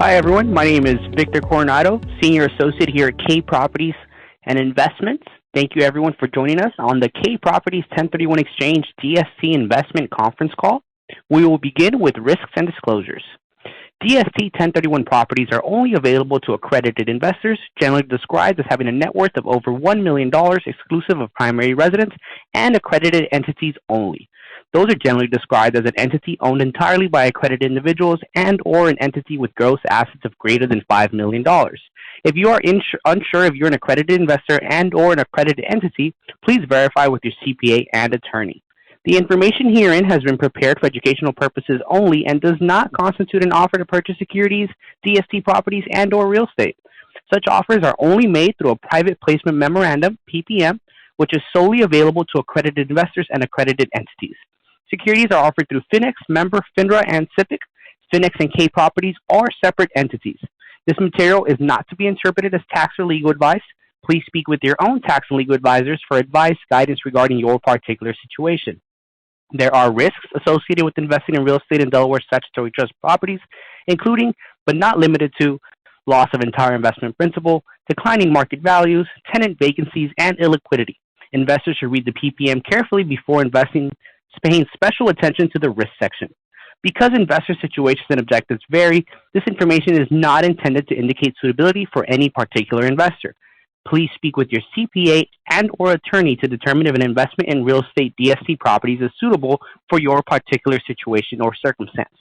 Hi everyone, my name is Victor Coronado, Senior Associate here at K Properties and Investments. Thank you everyone for joining us on the K Properties 1031 Exchange DST Investment Conference Call. We will begin with risks and disclosures. DST 1031 properties are only available to accredited investors, generally described as having a net worth of over $1 million exclusive of primary residence and accredited entities only. Those are generally described as an entity owned entirely by accredited individuals and or an entity with gross assets of greater than $5 million. If you are unsure if you're an accredited investor and or an accredited entity, please verify with your CPA and attorney. The information herein has been prepared for educational purposes only and does not constitute an offer to purchase securities, DST properties, and or real estate. Such offers are only made through a private placement memorandum, PPM, which is solely available to accredited investors and accredited entities. Securities are offered through Finex, member FINRA, and SIPC. Finex and K Properties are separate entities. This material is not to be interpreted as tax or legal advice. Please speak with your own tax and legal advisors for advice, guidance regarding your particular situation. There are risks associated with investing in real estate in Delaware Statutory Trust properties, including, but not limited to, loss of entire investment principal, declining market values, tenant vacancies, and illiquidity. Investors should read the PPM carefully before investing, paying special attention to the risk section. Because investor situations and objectives vary, this information is not intended to indicate suitability for any particular investor. Please speak with your CPA and or attorney to determine if an investment in real estate DST properties is suitable for your particular situation or circumstance.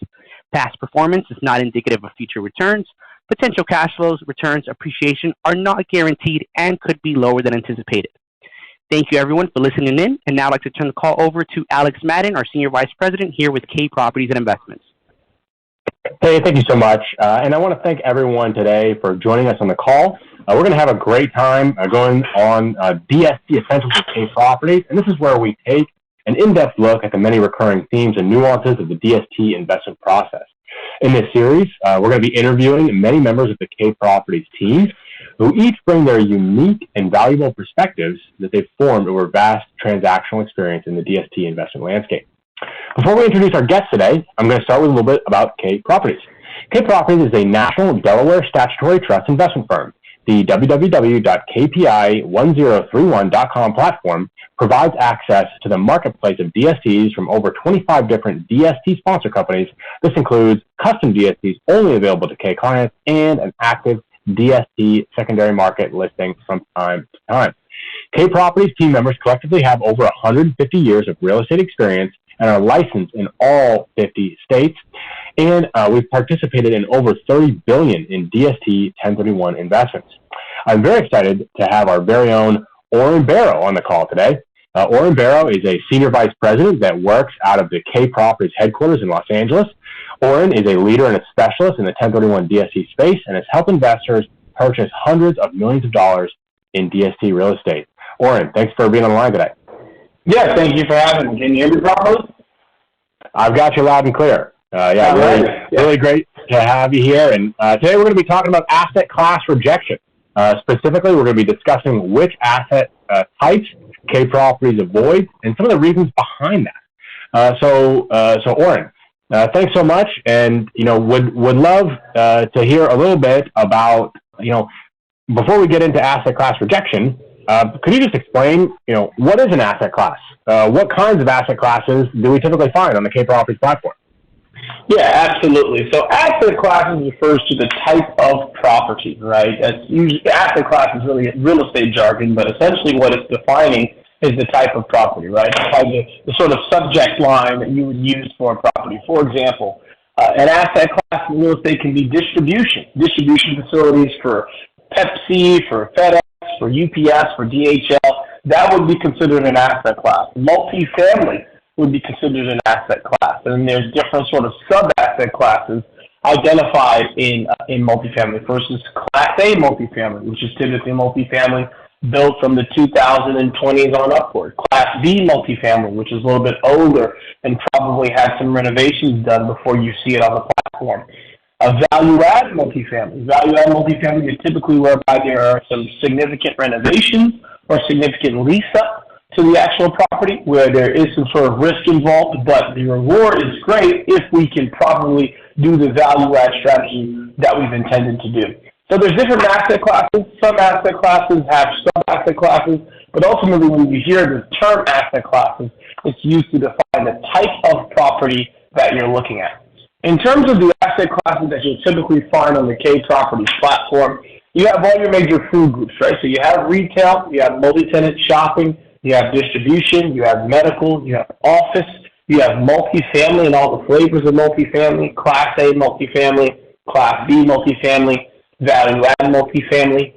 Past performance is not indicative of future returns. Potential cash flows, returns, appreciation are not guaranteed and could be lower than anticipated. Thank you everyone for listening in, and now I'd like to turn the call over to Alex Madden, our Senior Vice President here with K Properties and Investments. Hey, thank you so much. And I want to thank everyone today for joining us on the call. We're going to have a great time going on DST Essentials of K Properties, and this is where we take an in-depth look at the many recurring themes and nuances of the DST investment process. In this series, we're going to be interviewing many members of the K Properties team who each bring their unique and valuable perspectives that they've formed over vast transactional experience in the DST investment landscape. Before we introduce our guests today, I'm going to start with a little bit about K Properties. K Properties is a national Delaware Statutory Trust investment firm. The www.kpi1031.com platform provides access to the marketplace of DSTs from over 25 different DST sponsor companies. This includes custom DSTs only available to K clients and an active DST secondary market listing from time to time. K Properties team members collectively have over 150 years of real estate experience and are licensed in all 50 states. And we've participated in over $30 billion in DST 1031 investments. I'm very excited to have our very own Oren Barrow on the call today. Oren Barrow is a Senior Vice President that works out of the K Properties headquarters in Los Angeles. Oren is a leader and a specialist in the 1031 DST space and has helped investors purchase hundreds of millions of dollars in DST real estate. Oren, thanks for being on the line today. Yeah, thank you for having me. Can you hear me properly? I've got you loud and clear. Really great to have you here. And today we're going to be talking about asset class rejection. Specifically, we're going to be discussing which asset types K Properties avoid and some of the reasons behind that. So Oren, thanks so much. And would love to hear a little bit about before we get into asset class rejection. Could you just explain, what is an asset class? What kinds of asset classes do we typically find on the K Properties platform? Yeah, absolutely. So asset classes refers to the type of property, right? Asset class is really real estate jargon, but essentially what it's defining is the type of property, right? The sort of subject line that you would use for a property. For example, an asset class in real estate can be distribution facilities for Pepsi, for FedEx, for UPS, for DHL. That would be considered an asset class. Multifamily would be considered an asset class. And there's different sort of sub-asset classes identified in multifamily. First is Class A multifamily, which is typically multifamily built from the 2020s on upward. Class B multifamily, which is a little bit older and probably had some renovations done before you see it on the platform. A value-add multifamily. Value-add multifamily is typically whereby there are some significant renovations or significant lease-up to the actual property where there is some sort of risk involved, but the reward is great if we can properly do the value add strategy that we've intended to do. So there's different asset classes. Some asset classes have sub-asset classes, but ultimately when you hear the term asset classes, it's used to define the type of property that you're looking at. In terms of the asset classes that you'll typically find on the K Properties platform, you have all your major food groups, right? So you have retail, you have multi-tenant shopping, you have distribution, you have medical, you have office, you have multifamily and all the flavors of multifamily, Class A multifamily, Class B multifamily, value-add multifamily,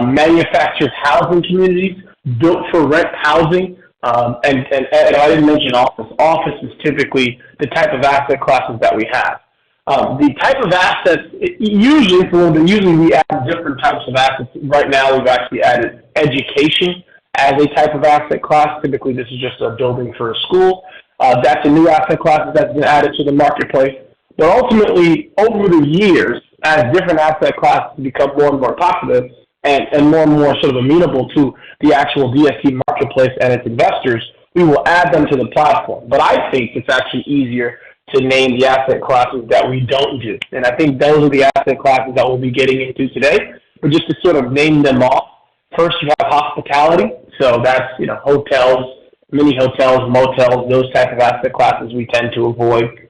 manufactured housing communities, built for rent housing, and I didn't mention office. Office is typically the type of asset classes that we have. The type of assets, usually we add different types of assets. Right now we've actually added education as a type of asset class. Typically this is just a building for a school. That's a new asset class that's been added to the marketplace. But ultimately, over the years, as different asset classes become more and more popular and more sort of amenable to the actual DST marketplace and its investors, we will add them to the platform. But I think it's actually easier to name the asset classes that we don't do. And I think those are the asset classes that we'll be getting into today. But just to sort of name them off, first you have hospitality. So that's, hotels, mini hotels, motels, those types of asset classes we tend to avoid.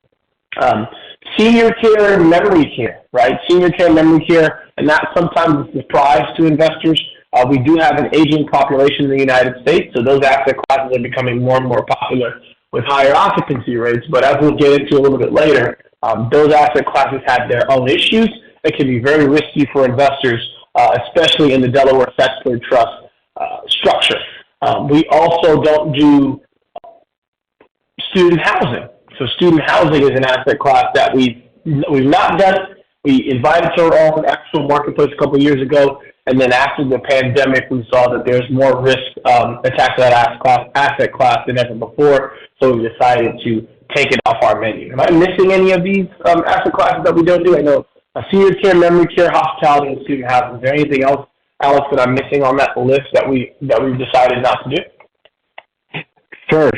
Senior care and memory care, right? Senior care, memory care, and that sometimes is a surprise to investors. We do have an aging population in the United States, so those asset classes are becoming more and more popular with higher occupancy rates. But as we'll get into a little bit later, those asset classes have their own issues. It can be very risky for investors, especially in the Delaware Statutory Trust structure. We also don't do student housing. So student housing is an asset class that we've not done. We invited to our own actual marketplace a couple of years ago, and then after the pandemic, we saw that there's more risk attached to that asset class than ever before, so we decided to take it off our menu. Am I missing any of these asset classes that we don't do? I know senior care, memory care, hospitality, and student housing. Is there anything else, Alex, that I'm missing on that list that we've decided not to do?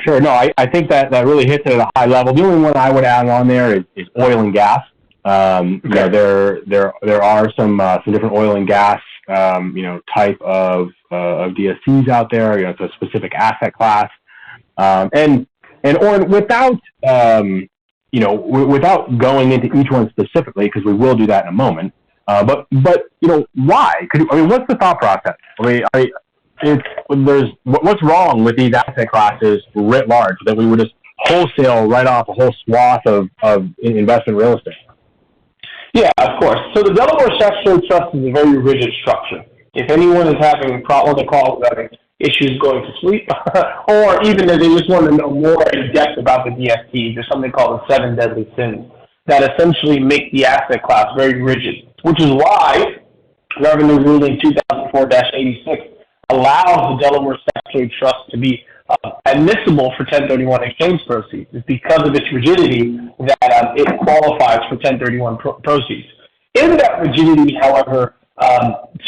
Sure. No, I think that really hits it at a high level. The only one I would add on there is oil and gas. Okay. There are some different oil and gas type of DSCs out there. It's a specific asset class, and without without going into each one specifically, because we will do that in a moment. But why? What's the thought process? What's wrong with these asset classes writ large that we would just wholesale write off a whole swath of investment real estate? Yeah, of course. So the Delaware Statutory Trust is a very rigid structure. If anyone is having what they call issues going to sleep, or even if they just want to know more in depth about the DST, there's something called the 7 deadly sins that essentially make the asset class very rigid, which is why Revenue Ruling 2004-86 allows the Delaware Statutory Trust to be admissible for 1031 exchange proceeds. It's because of its rigidity that it qualifies for 1031 proceeds. In that rigidity, however,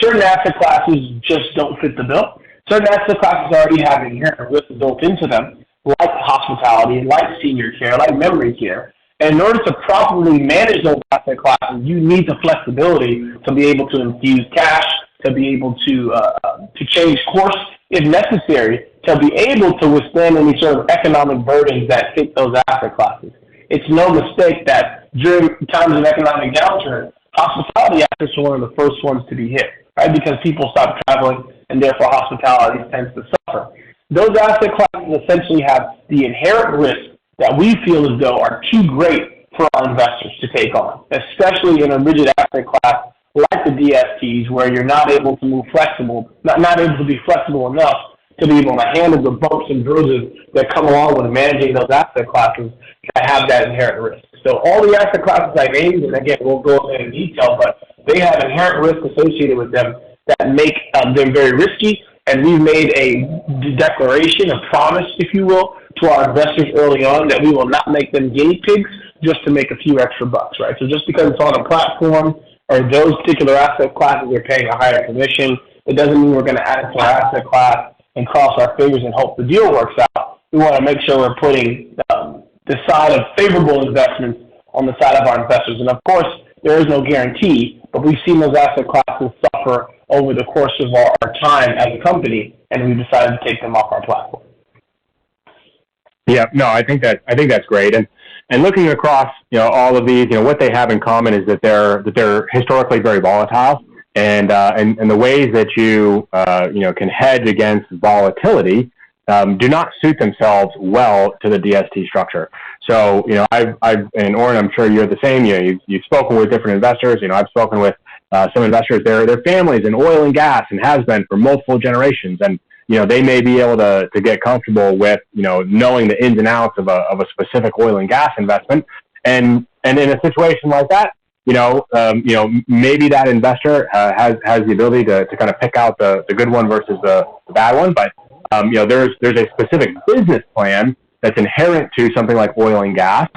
certain asset classes just don't fit the bill. Certain asset classes already have inherent risk built into them, like hospitality, like senior care, like memory care. And in order to properly manage those asset classes, you need the flexibility to be able to infuse cash, to be able to change course if necessary, to be able to withstand any sort of economic burdens that hit those asset classes. It's no mistake that during times of economic downturn, hospitality assets are one of the first ones to be hit, right? Because people stop traveling and therefore hospitality tends to suffer. Those asset classes essentially have the inherent risk that we feel as though are too great for our investors to take on, especially in a rigid asset class like the DSTs, where you're not able to move flexible, not able to be flexible enough to be able to handle the bumps and bruises that come along with managing those asset classes that have that inherent risk. So all the asset classes I named, and again, we'll go into detail, but they have inherent risk associated with them that make them very risky, and we've made a declaration, a promise, if you will, to our investors early on that we will not make them guinea pigs just to make a few extra bucks, right? So just because it's on a platform or those particular asset classes are paying a higher commission, it doesn't mean we're going to add it to our asset class and cross our fingers and hope the deal works out. We want to make sure we're putting the side of favorable investments on the side of our investors. And of course, there is no guarantee, but we've seen those asset classes suffer over the course of our time as a company, and we decided to take them off our platform. Yeah, no, I think that's great. And looking across, all of these, what they have in common is that they're historically very volatile, and the ways that you can hedge against volatility do not suit themselves well to the DST structure. So, I've and Oren, I'm sure you're the same. You've spoken with different investors. I've spoken with some investors. Their families in oil and gas and has been for multiple generations, and they may be able to get comfortable with knowing the ins and outs of a specific oil and gas investment, and in a situation like that, maybe that investor has the ability to kind of pick out the good one versus the bad one, but there's a specific business plan that's inherent to something like oil and gas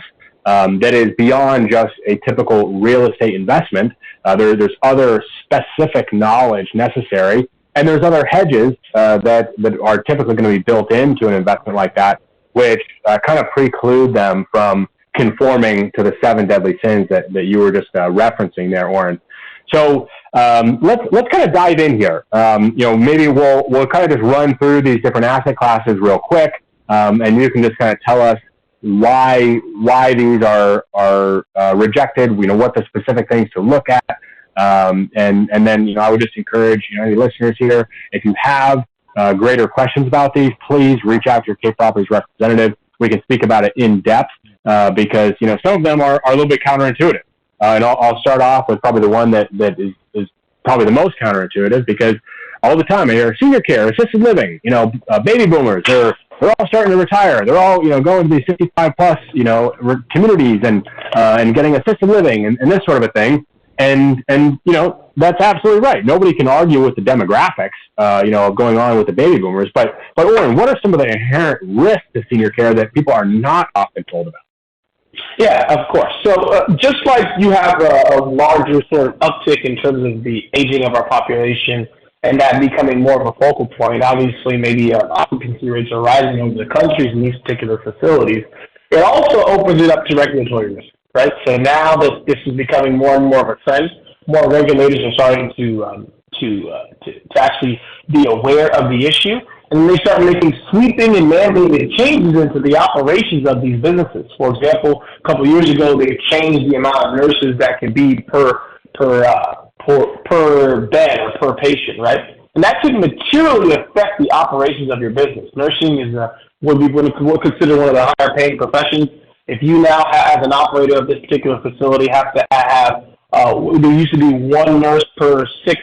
that is beyond just a typical real estate investment. There's other specific knowledge necessary, and there's other hedges that are typically going to be built into an investment like that, which kind of preclude them from conforming to the 7 deadly sins that you were just referencing there, Oren. So let's kind of dive in here. Maybe we'll kind of just run through these different asset classes real quick, and you can just kind of tell us why these are rejected. What the specific things to look at, and then I would just encourage any listeners here, if you have greater questions about these, please reach out to your K Properties representative. We can speak about it in depth because some of them are a little bit counterintuitive. And I'll start off with probably the one that is probably the most counterintuitive, because all the time I hear senior care, assisted living, baby boomers, they're all starting to retire. They're all, going to these 55 plus, communities and getting assisted living and this sort of a thing. And that's absolutely right. Nobody can argue with the demographics, going on with the baby boomers. But Oren, what are some of the inherent risks to senior care that people are not often told about? Yeah, of course. So just like you have a larger sort of uptick in terms of the aging of our population and that becoming more of a focal point, obviously maybe occupancy rates are rising over the countries in these particular facilities. It also opens it up to regulatory risk, right? So now that this is becoming more and more of a trend, more regulators are starting to actually be aware of the issue. And they start making sweeping and mandated changes into the operations of these businesses. For example, a couple of years ago, they changed the amount of nurses that could be per bed or per patient, right? And that could materially affect the operations of your business. Nursing is what we would consider one of the higher paying professions. If you now, as an operator of this particular facility, have to have, there used to be one nurse per six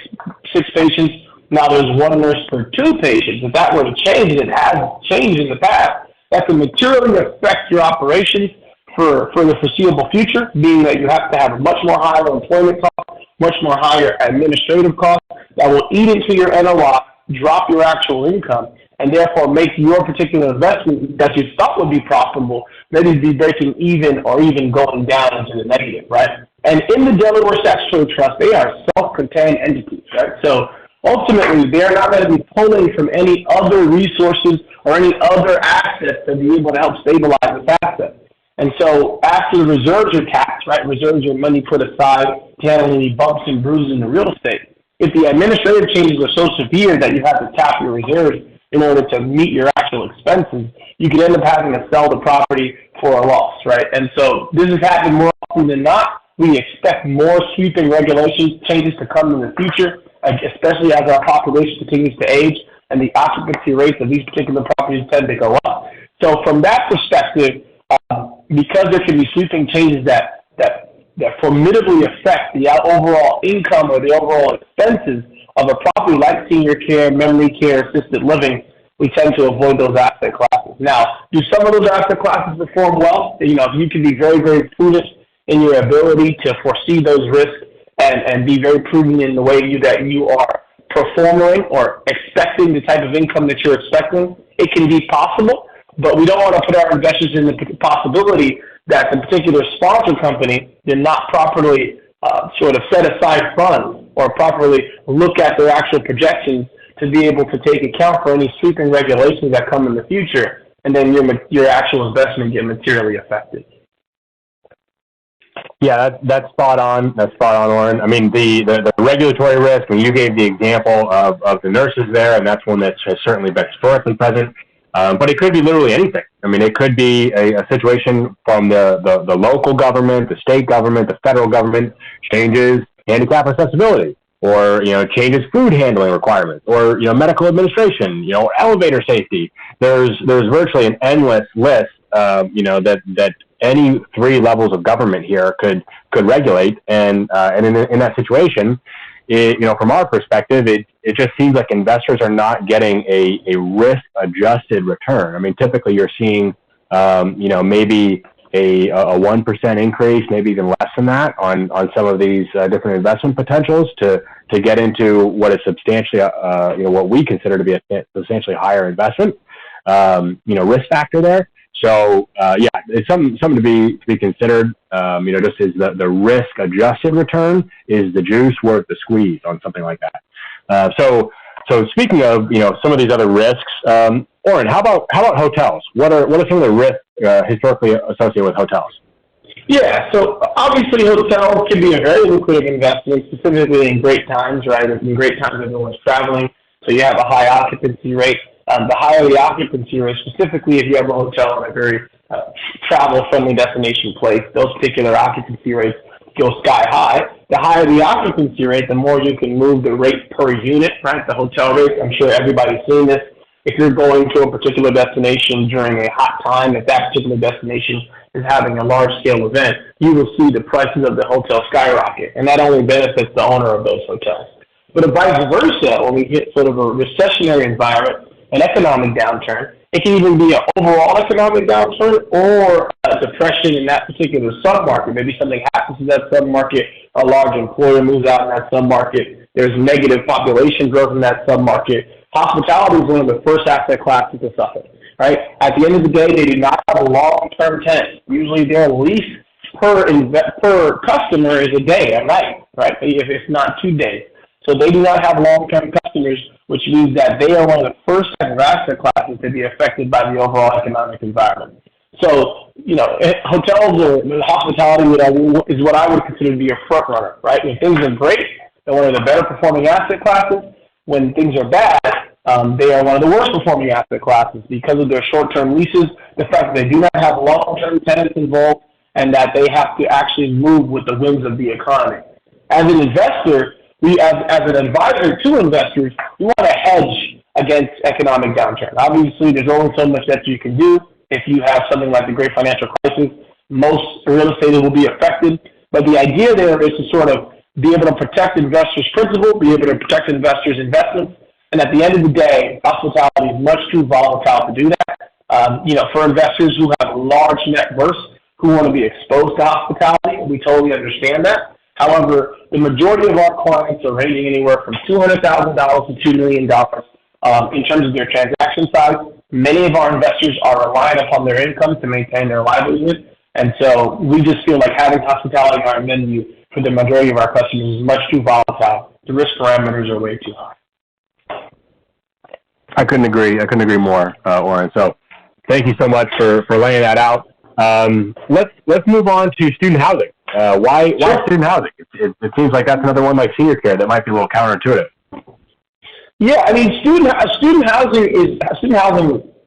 patients. Now there's one nurse per 2 patients. If that were to change, and it has changed in the past, that could materially affect your operations for the foreseeable future, being that you have to have a much more higher employment cost, much more higher administrative costs that will eat into your NOI, drop your actual income, and therefore make your particular investment that you thought would be profitable maybe be breaking even or even going down into the negative, right? And in the Delaware Statutory Trust, they are self-contained entities, right? So ultimately, they're not going to be pulling from any other resources or any other assets to be able to help stabilize this asset. And so after the reserves are taxed, right, reserves are money put aside to handle any bumps and bruises in the real estate. If the administrative changes are so severe that you have to tap your reserves in order to meet your actual expenses, you could end up having to sell the property for a loss, right? And so this has happened more often than not. We expect more sweeping regulations changes to come in the future, especially as our population continues to age and the occupancy rates of these particular properties tend to go up. So from that perspective, because there can be sweeping changes that formidably affect the overall income or the overall expenses of a property like senior care, memory care, assisted living, we tend to avoid those asset classes. Now, do some of those asset classes perform well? If you can be very, very prudent in your ability to foresee those risks and be very prudent in the way that you are performing or expecting the type of income that you're expecting, it can be possible, but we don't want to put our investors in the possibility that the particular sponsor company did not properly sort of set aside funds or properly look at their actual projections to be able to take account for any sweeping regulations that come in the future, and then your actual investment get materially affected. Yeah, that's spot on. That's spot on, Lauren. I mean, the regulatory risk, and you gave the example of the nurses there, and that's one that has certainly been historically present. But it could be literally anything. I mean, it could be a situation from the local government, the state government, the federal government changes handicap accessibility, or changes food handling requirements, or medical administration, or elevator safety. There's virtually an endless list, that any three levels of government here could regulate, and in that situation, from our perspective, it just seems like investors are not getting a risk-adjusted return. I mean, typically you're seeing, maybe a 1% increase, maybe even less than that on some of these different investment potentials to get into what is substantially, what we consider to be a substantially higher investment, risk factor there. So it's something to be considered. Just is the risk adjusted return, is the juice worth the squeeze on something like that. So speaking of some of these other risks, Oren, how about hotels? What are some of the risks historically associated with hotels? Yeah, so obviously hotels can be a very lucrative investment, specifically in great times, right? In great times, everyone's traveling, so you have a high occupancy rate. The higher the occupancy rate, specifically if you have a hotel in a very travel-friendly destination place, those particular occupancy rates go sky high. The higher the occupancy rate, the more you can move the rate per unit, right? The hotel rate. I'm sure everybody's seen this. If you're going to a particular destination during a hot time, if that particular destination is having a large-scale event, you will see the prices of the hotel skyrocket, and that only benefits the owner of those hotels. But vice versa, when we hit sort of a recessionary environment, an economic downturn, it can even be an overall economic downturn or a depression in that particular submarket. Maybe something happens to that submarket, a large employer moves out in that submarket, there's negative population growth in that submarket. Hospitality is one of the first asset classes to suffer, right? At the end of the day, they do not have a long-term tenant. Usually their lease per customer is a day, a night, right? If it's not 2 days. So they do not have long-term customers, which means that they are one of the first type of asset classes to be affected by the overall economic environment. So, hotels or hospitality is what I would consider to be a front runner, right? When things are great, they're one of the better performing asset classes. When things are bad, they are one of the worst performing asset classes because of their short-term leases, the fact that they do not have long-term tenants involved, and that they have to actually move with the whims of the economy. As an investor, as an advisor to investors, you want to hedge against economic downturn. Obviously, there's only so much that you can do. If you have something like the Great Financial Crisis, most real estate will be affected. But the idea there is to sort of be able to protect investors' principal, be able to protect investors' investments. And at the end of the day, hospitality is much too volatile to do that. For investors who have large net worths, who want to be exposed to hospitality, we totally understand that. However, the majority of our clients are ranging anywhere from $200,000 to $2 million in terms of their transaction size. Many of our investors are relying upon their income to maintain their livelihood, and so we just feel like having hospitality on our menu for the majority of our customers is much too volatile. The risk parameters are way too high. I couldn't agree more, Oren. So thank you so much for laying that out. Let's move on to student housing. Why student housing? It seems like that's another one like senior care that might be a little counterintuitive. Yeah, I mean, student housing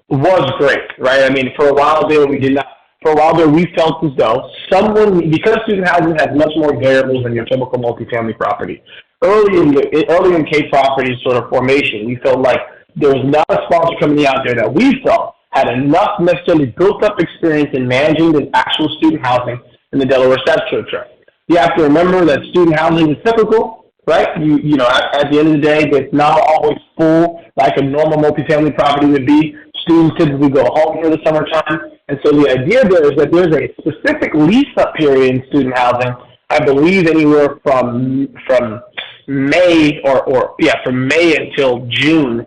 was great, right? I mean, for a while there, we felt as though because student housing has much more variables than your typical multifamily property. Early in K properties sort of formation, we felt like there was not a sponsor company out there that we felt had enough necessarily built up experience in managing the actual student housing in the Delaware Statutory Trust. You have to remember that student housing is cyclical, right? At the end of the day, it's not always full like a normal multifamily property would be. Students typically go home for the summertime. And so the idea there is that there's a specific lease-up period in student housing, I believe anywhere from May from May until June,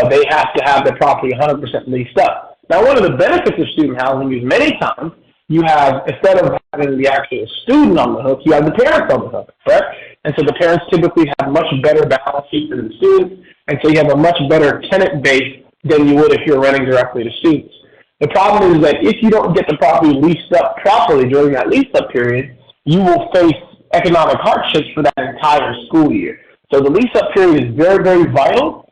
they have to have the property 100% leased up. Now, one of the benefits of student housing is many times you have, instead of having the actual student on the hook, you have the parents on the hook, correct? And so the parents typically have much better balance sheets than the students, And so you have a much better tenant base than you would if you're renting directly to students. The problem is that if you don't get the property leased up properly during that lease-up period, you will face economic hardships for that entire school year. So the lease-up period is very, very vital.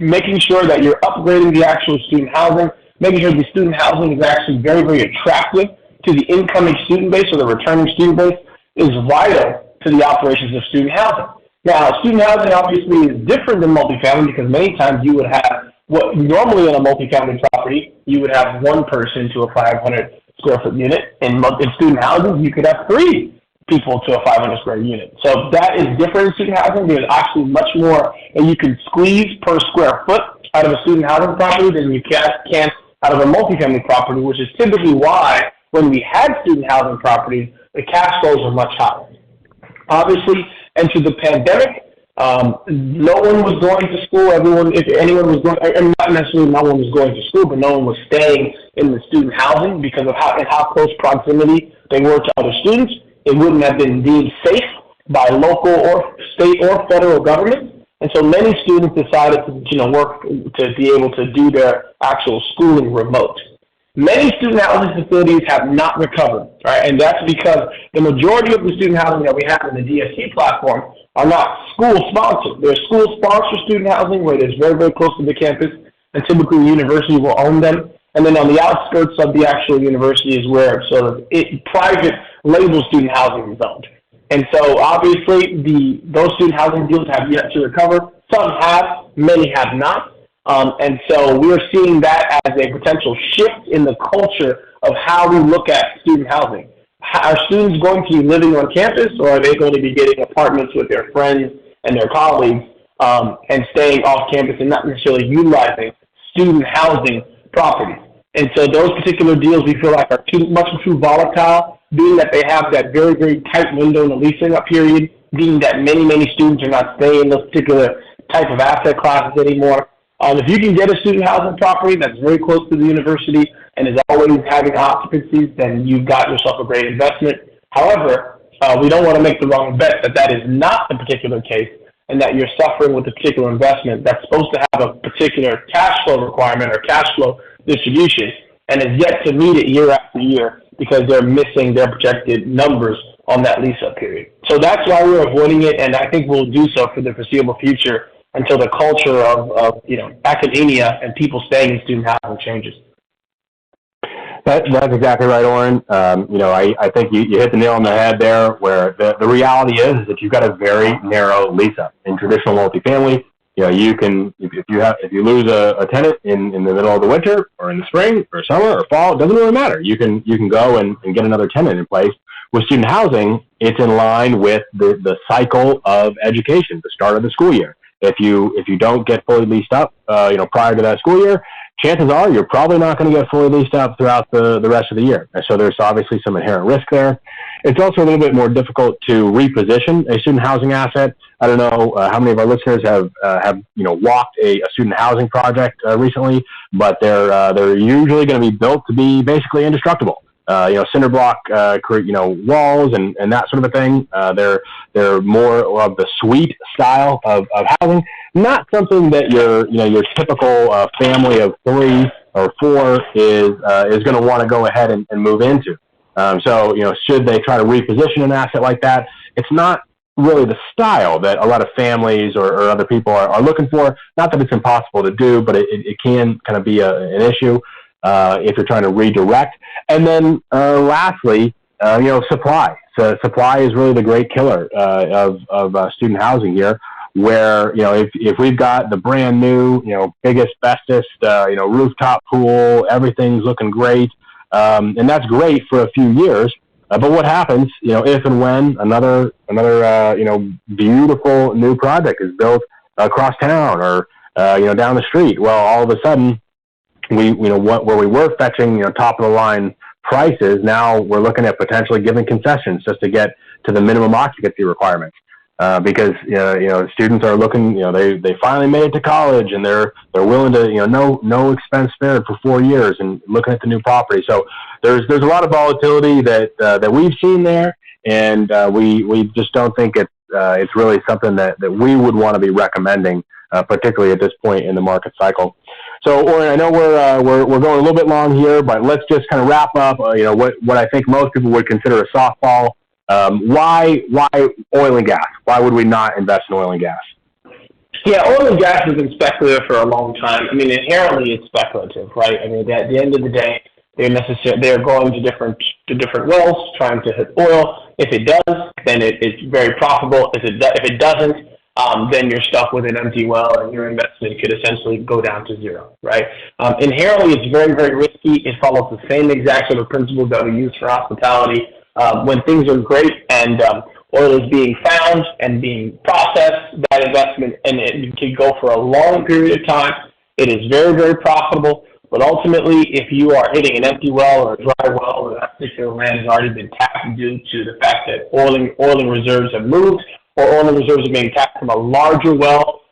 Making sure that you're upgrading the actual student housing, making sure the student housing is actually very, very attractive to the incoming student base or the returning student base is vital to the operations of student housing. Now, student housing obviously is different than multifamily because many times you would have what normally in a multifamily property, you would have one person to a 500 square foot unit. In student housing, you could have 3 people to a 500 square unit. So that is different in student housing. There's actually much more that you can squeeze per square foot out of a student housing property than you can out of a multifamily property, which is typically why when we had student housing properties, the cash flows are much higher. Obviously, enter the pandemic. No one was going to school. If anyone was going, and not necessarily no one was going to school, but no one was staying in the student housing because of how close proximity they were to other students. It wouldn't have been deemed safe by local or state or federal government. And so many students decided to work to be able to do their actual schooling remote. Many student housing facilities have not recovered, right? And that's because the majority of the student housing that we have in the DST platform are not school-sponsored. They're school-sponsored student housing where it's very, very close to the campus, and typically the university will own them. And then on the outskirts of the actual university is where sort of private label student housing is owned. And so obviously those student housing deals have yet to recover. Some have, many have not. And so we're seeing that as a potential shift in the culture of how we look at student housing. Are students going to be living on campus, or are they going to be getting apartments with their friends and their colleagues and staying off campus and not necessarily utilizing student housing properties? And so those particular deals we feel like are much too volatile, being that they have that very, very tight window in the leasing up period, being that many, many students are not staying in those particular type of asset classes anymore. If you can get a student housing property that's very close to the university and is always having occupancies, then you've got yourself a great investment. However, we don't want to make the wrong bet that is not the particular case and that you're suffering with a particular investment that's supposed to have a particular cash flow requirement or cash flow distribution and is yet to meet it year after year because they're missing their projected numbers on that lease-up period. So that's why we're avoiding it, and I think we'll do so for the foreseeable future until the culture of academia and people staying in student housing changes. That's exactly right, Oren. I think you hit the nail on the head there, where the reality is that you've got a very narrow lease-up. In traditional multifamily, you can, if you lose a tenant in the middle of the winter or in the spring or summer or fall, it doesn't really matter. You can go and get another tenant in place. With student housing, it's in line with the cycle of education, the start of the school year. If you don't get fully leased up, prior to that school year, chances are you're probably not going to get fully leased up throughout the rest of the year. And so there's obviously some inherent risk there. It's also a little bit more difficult to reposition a student housing asset. I don't know how many of our listeners have walked a student housing project recently, but they're usually going to be built to be basically indestructible. Cinder block, walls and that sort of a thing. They're more of the suite style of housing, not something that your typical family of 3 or 4 is going to want to go ahead and move into. Should they try to reposition an asset like that, it's not really the style that a lot of families or other people are looking for. Not that it's impossible to do, but it can kind of be an issue if you're trying to redirect. And then lastly, supply. So supply is really the great killer of student housing here, where if we've got the brand new biggest, bestest rooftop pool, everything's looking great, and that's great for a few years. But what happens, if and when another beautiful new project is built across town or down the street? Well, all of a sudden, where we were fetching top of the line prices, now we're looking at potentially giving concessions just to get to the minimum occupancy requirements. Because students are looking, they finally made it to college and they're willing to no expense spared for 4 years and looking at the new property. So there's a lot of volatility that we've seen there, and we just don't think it's really something that we would want to be recommending particularly at this point in the market cycle. So, Oren, I know we're going a little bit long here, but let's just kind of wrap up. What I think most people would consider a softball. Why oil and gas? Why would we not invest in oil and gas? Yeah, oil and gas has been speculative for a long time. I mean, inherently it's speculative, right? I mean, at the end of the day, they're going to different wells, trying to hit oil. If it does, then it's very profitable. If it doesn't, then you're stuck with an empty well, and your investment could essentially go down to zero, right? Inherently, it's very, very risky. It follows the same exact sort of principles that we use for hospitality. When things are great and oil is being found and being processed, that investment, and it can go for a long period of time. It is very, very profitable. But ultimately, if you are hitting an empty well or a dry well, or that particular land has already been tapped due to the fact that oiling reserves have moved, or oiling reserves are being tapped from a larger well,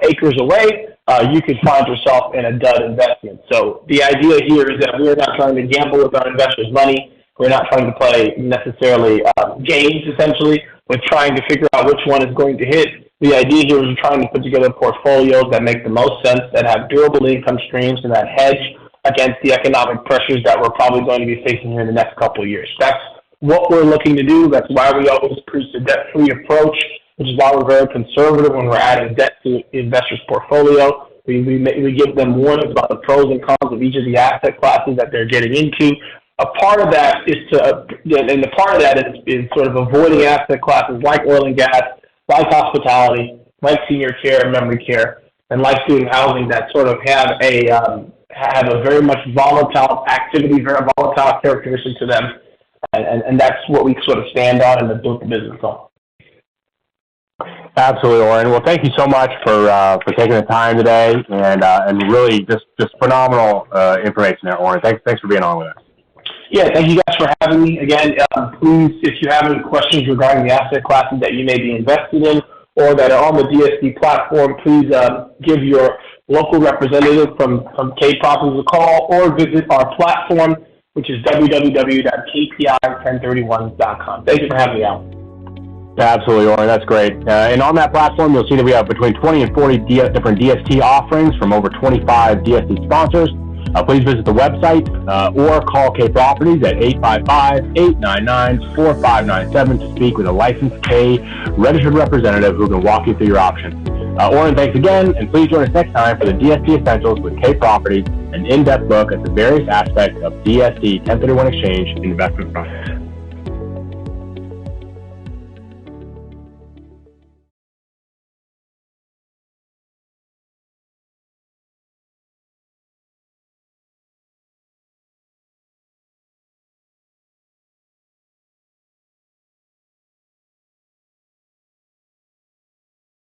acres away, you could find yourself in a dud investment. So the idea here is that we're not trying to gamble with our investors' money. We're not trying to play necessarily games, essentially. We're trying to figure out which one is going to hit. The idea here is trying to put together portfolios that make the most sense, that have durable income streams, and that hedge against the economic pressures that we're probably going to be facing here in the next couple of years. That's what we're looking to do. That's why we always preach the debt-free approach, which is why we're very conservative when we're adding debt to investors' portfolio. We give them warnings about the pros and cons of each of the asset classes that they're getting into. A part of that is sort of avoiding asset classes like oil and gas, like hospitality, like senior care and memory care, and like student housing that sort of have a very much volatile activity, very volatile characteristic to them, and that's what we sort of stand on and build the business on. Absolutely, Oren. Well, thank you so much for taking the time today, and really just phenomenal information there, Oren. Thanks for being on with us. Yeah, thank you guys for having me. Again, please, if you have any questions regarding the asset classes that you may be invested in or that are on the DST platform, please give your local representative from K Properties a call or visit our platform, which is www.kpi1031.com. Thank you for having me out. Absolutely, Oren. That's great. And on that platform, you'll see that we have between 20 and 40 different DST offerings from over 25 DST sponsors. Please visit the website or call K Properties at 855-899-4597 to speak with a licensed K registered representative who can walk you through your options. Oren, thanks again, and please join us next time for the DST Essentials with K Properties, an in-depth look at the various aspects of DST 1031 exchange investment process.